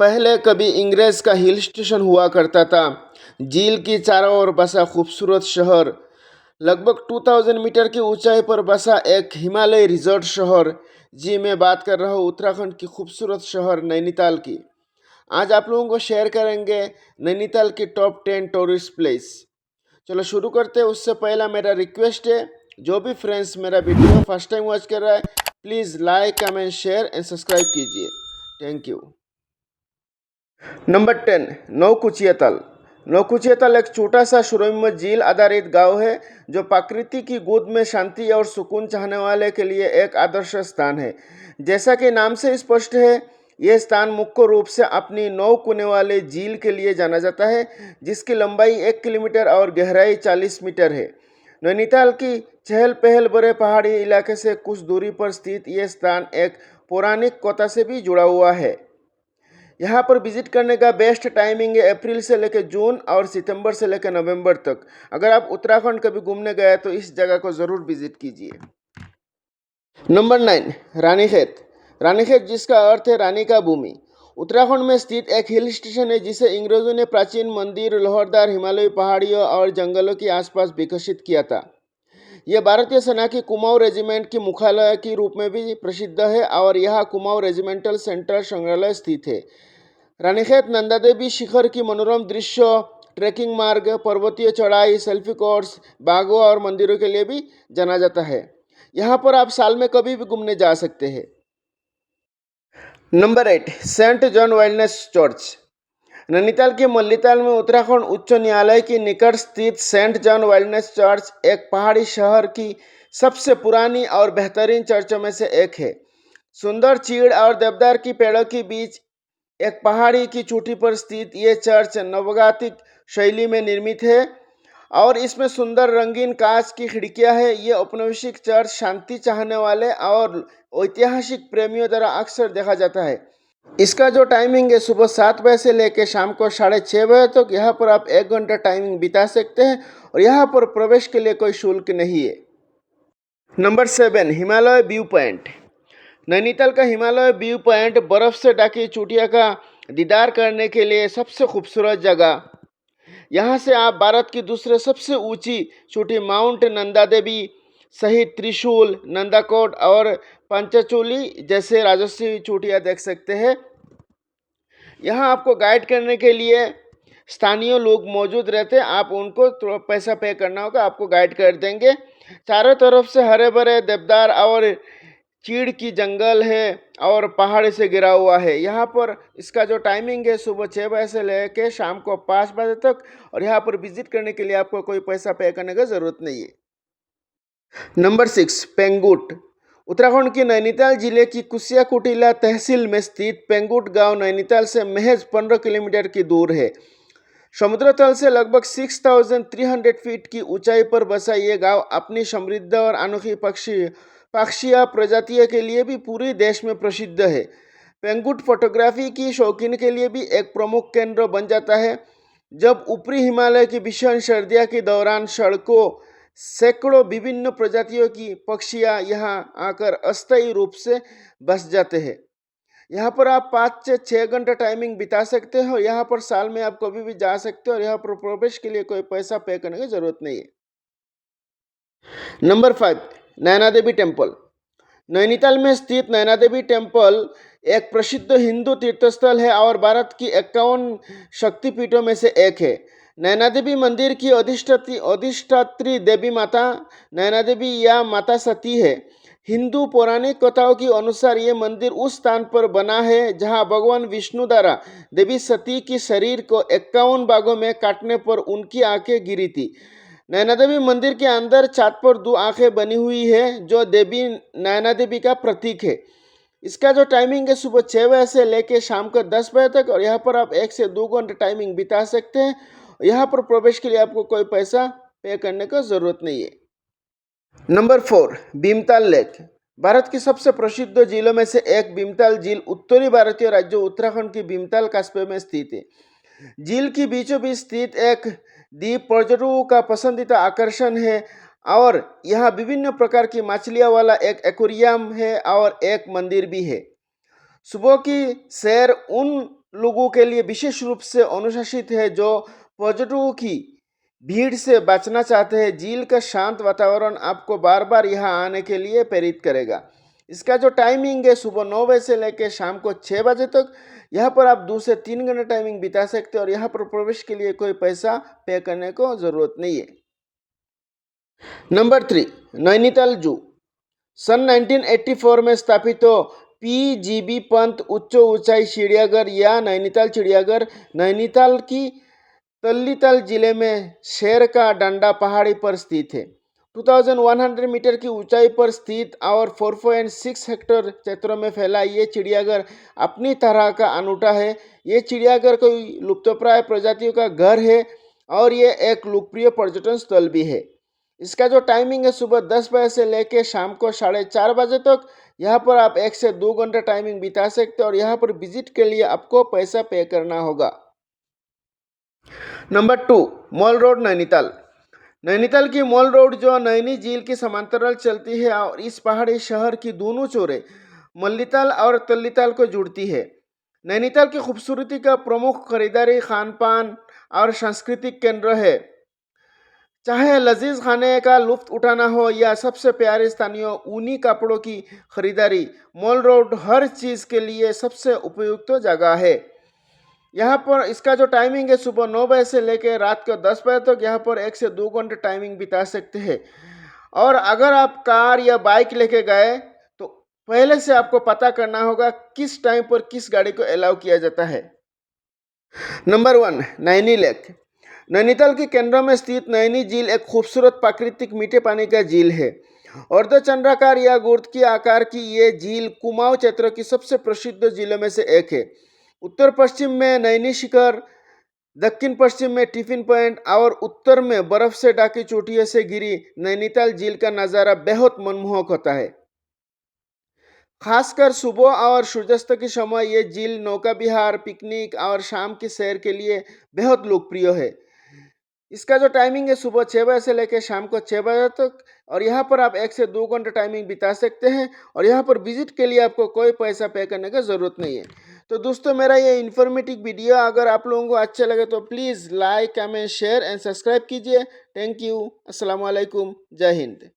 पहले कभी इंग्रेज का हिल स्टेशन हुआ करता था। झील की चारों ओर बसा खूबसूरत शहर, लगभग 2000 मीटर की ऊंचाई पर बसा एक हिमालय रिजॉर्ट शहर। जी, मैं बात कर रहा हूँ उत्तराखंड की खूबसूरत शहर नैनीताल की। आज आप लोगों को शेयर करेंगे नैनीताल की टॉप 10 टूरिस्ट प्लेस। चलो शुरू करते हैं। उससे पहला मेरा रिक्वेस्ट है, जो भी फ्रेंड्स मेरा वीडियो फर्स्ट टाइम वॉच कर रहा है, please like comment share and subscribe कीजिए। Thank you. Number 10, Naukuchiatal. Naukuchiya ताल एक छोटा सा सुरम्य झील आधारित गांव है जो प्रकृति की गोद में शांति और सुकून चाहने वाले के लिए एक आदर्श स्थान है। जैसा कि नाम से स्पष्ट है, यह स्थान मुख्य रूप से अपनी 9 कोने वाले झील के लिए जाना जाता है, जिसकी लंबाई 1 किलोमीटर और गहराई 40 मीटर है। नैनीताल की चहल पहल भरे पहाड़ी इलाके से कुछ दूरी पर स्थित यह स्थान एक पौराणिक कथा से भी जुड़ा हुआ है। यहाँ पर विजिट करने का बेस्ट टाइमिंग है अप्रैल से लेकर जून और सितंबर से लेकर नवंबर तक। अगर आप उत्तराखंड कभी घूमने गए तो इस जगह को ज़रूर विजिट कीजिए। नंबर 9, रानीखेत। रानीखेत जिसका अर्थ है रानी का भूमि, उत्तराखंड में स्थित एक हिल स्टेशन है जिसे अंग्रेजों ने प्राचीन मंदिर, लोहरदार हिमालयी पहाड़ियों और जंगलों के आसपास विकसित किया था। यह भारतीय सेना की कुमाऊं रेजिमेंट की मुख्यालय के रूप में भी प्रसिद्ध है और यहाँ कुमाऊं रेजिमेंटल सेंट्रल संग्रहालय स्थित है। रानीखेत नंदा देवी शिखर की मनोरम दृश्यों, ट्रैकिंग मार्ग, पर्वतीय चढ़ाई, सेल्फी कोर्स, बागों और मंदिरों के लिए भी जाना जाता है। यहाँ पर आप साल में कभी भी घूमने जा सकते हैं। Number 8, saint John wilderness church. Nainital के मल्लीताल में उत्तराखंड उच्च न्यायालय के निकट स्थित सेंट जॉन वाइल्डनेस चर्च एक पहाड़ी शहर की सबसे पुरानी और बेहतरीन चर्चों में से एक है। सुंदर चीड़ और देवदार की पेड़ों के बीच एक पहाड़ी की चोटी पर स्थित ये चर्च नवगोथिक शैली में निर्मित है और इसमें सुंदर रंगीन कांच की खिड़कियां हैं। ये औपनिवेशिक चर्च शांति चाहने वाले और ऐतिहासिक प्रेमियों द्वारा अक्सर देखा जाता है। इसका जो टाइमिंग है सुबह 7 बजे से लेकर शाम को 6:30 बजे तक। यहाँ पर आप 1 घंटा टाइमिंग बिता सकते हैं और यहाँ पर प्रवेश के लिए कोई शुल्क नहीं है। Number 7, Himalaya view point. Nainital का हिमालय व्यू पॉइंट बर्फ से ढकी चोटियों का दीदार करने के लिए सबसे खूबसूरत जगह। यहाँ से आप भारत की दूसरे सबसे ऊंची चोटी माउंट नंदा देवी सहित त्रिशूल, नंदाकोट और पंचचूली जैसे राजस्वी चोटियाँ देख सकते हैं। यहाँ आपको गाइड करने के लिए स्थानीय लोग मौजूद रहते हैं। आप उनको थोड़ा पैसा पे करना होगा, आपको गाइड कर देंगे। चारों तरफ से हरे भरे देवदार और चीड़ की जंगल है और पहाड़ से घिरा हुआ है। यहाँ पर इसका जो टाइमिंग है सुबह 6 बजे से लेकर शाम को 5 बजे तक और यहाँ पर विजिट करने के लिए आपको कोई पैसा पे करने की ज़रूरत नहीं है। नंबर 6, पेंगुट। उत्तराखंड के नैनीताल जिले की कुसिया कुटीला तहसील में स्थित पेंगुट गांव नैनीताल से महज 15 किलोमीटर की दूर है। समुद्र तल से लगभग 6300 फीट की ऊंचाई पर बसा ये गांव अपनी समृद्ध और अनोखी पक्षियों प्रजातियों के लिए भी पूरे देश में प्रसिद्ध है। पेंगुट फोटोग्राफी की शौकीन के लिए भी एक प्रमुख केंद्र बन जाता है। जब ऊपरी हिमालय की भीषण सर्दियों के दौरान सड़कों सैकड़ों विभिन्न प्रजातियों की पक्षियां यहाँ आकर अस्थायी रूप से बस जाते हैं। यहाँ पर आप 5 से 6 घंटा टाइमिंग बिता सकते हो। यहाँ पर साल में आप कभी भी जा सकते हो और यहाँ पर प्रवेश के लिए कोई पैसा पे करने की जरूरत नहीं है। Number 5, Naina Devi temple. नैनीताल में स्थित नैना देवी टेम्पल एक प्रसिद्ध हिंदू तीर्थस्थल है और भारत की 51 शक्तिपीठों में से एक है। नैना देवी मंदिर की अधिष्ठात्री देवी माता नैना देवी या माता सती है। हिंदू पौराणिक कथाओं के अनुसार ये मंदिर उस स्थान पर बना है जहां भगवान विष्णु द्वारा देवी सती की शरीर को 51 भागों में काटने पर उनकी आंखें गिरी थी। नैना देवी मंदिर के अंदर छत पर 2 आंखें बनी हुई है जो देवी नैना देवी का प्रतीक है। इसका जो टाइमिंग है सुबह 6 बजे से लेकर शाम को 10 बजे तक और यहाँ पर आप 1 से 2 घंटे टाइमिंग बिता सकते हैं। यहाँ पर प्रवेश के लिए आपको कोई पैसा पे करने की ज़रूरत नहीं है। Number 4, Bhimtal lake. भारत की सबसे प्रसिद्ध झीलों में से एक भीमताल झील उत्तरी भारतीय राज्य उत्तराखंड की भीमताल कस्बे में स्थित है। झील की बीचों बीच स्थित एक द्वीप पर्यटकों का पसंदीदा आकर्षण है और यहाँ विभिन्न प्रकार की मछलियाँ वाला एक एक्वेरियम है और एक मंदिर भी है। सुबह की सैर उन लोगों के लिए विशेष रूप से अनुशासित है, जो पर्यटकों की भीड़ से बचना चाहते हैं। झील का शांत वातावरण आपको बार बार यहाँ आने के लिए प्रेरित करेगा। इसका जो टाइमिंग है, सुबह 9 बजे से लेकर शाम को 6 बजे तक। यहाँ पर आप 2 से 3 घंटे टाइमिंग बिता सकते हैं और यहाँ पर प्रवेश के लिए कोई पैसा पे करने को ज़रूरत नहीं है। नंबर 3, नैनीताल जू। सन 1984 में स्थापित हो पी.जी.बी. पंत उच्च ऊंचाई चिड़ियाघर या नैनीताल चिड़ियाघर नैनीताल की तल्लीताल जिले में शेर का डंडा पहाड़ी पर स्थित है। 2100 मीटर की ऊंचाई पर स्थित और 4.6 हेक्टेयर क्षेत्रों में फैला ये चिड़ियाघर अपनी तरह का अनूठा है। ये चिड़ियाघर कोई लुप्तप्राय प्रजातियों का घर है और ये एक लोकप्रिय पर्यटन स्थल भी है। इसका जो टाइमिंग है, सुबह 10 बजे से लेकर शाम को 4:30 बजे तक। यहाँ पर आप 1 से 2 घंटे टाइमिंग बिता सकते हैं और यहाँ पर विजिट के लिए आपको पैसा पे करना होगा। Number 2, mall road Nainital. Nainital की मॉल रोड जो नैनी झील की समांतराल चलती है और इस पहाड़ी शहर की दोनों छोरे मल्लीताल और तल्लीताल को जोड़ती है। नैनीताल की खूबसूरती का प्रमुख खरीदारी, खान पान और सांस्कृतिक केंद्र है। चाहे लजीज खाने का लुफ्त उठाना हो या सबसे प्यारे स्थानीय ऊनी कपड़ों की खरीदारी, मॉल रोड हर चीज़ के लिए सबसे उपयुक्त जगह है। यहाँ पर इसका जो टाइमिंग है, सुबह 9 बजे से लेकर रात को 10 बजे तक। यहाँ पर 1 से 2 घंटे टाइमिंग बिता सकते हैं। और अगर आप कार या बाइक लेके गए तो पहले से आपको पता करना होगा किस टाइम पर किस गाड़ी को अलाउ किया जाता है। Number 1, Naini lake. नैनीताल के केंद्र में स्थित नैनी झील एक खूबसूरत प्राकृतिक मीठे पानी का झील है। अर्धचंद्राकार या गोर्द की आकार की ये झील कुमाऊं क्षेत्र की सबसे प्रसिद्ध झीलों में से एक है। उत्तर पश्चिम में नैनी शिखर, दक्षिण पश्चिम में टिफिन पॉइंट और उत्तर में बर्फ से ढकी चोटियों से घिरी नैनीताल झील का नज़ारा बेहद मनमोहक होता है। खासकर सुबह और सूर्यास्त के समय ये झील नौका विहार, पिकनिक और शाम की सैर के लिए बेहद लोकप्रिय है। इसका जो टाइमिंग है, सुबह 6 बजे से लेकर शाम को 6 बजे तक। और यहाँ पर आप 1 से 2 घंटे टाइमिंग बिता सकते हैं और यहाँ पर विजिट के लिए आपको कोई पैसा पे करने की ज़रूरत नहीं है। तो दोस्तों, मेरा ये इन्फॉर्मेटिव वीडियो अगर आप लोगों को अच्छा लगे तो please like, comment, share and subscribe कीजिए। Thank you. अस्सलाम वालेकुम। जय हिंद।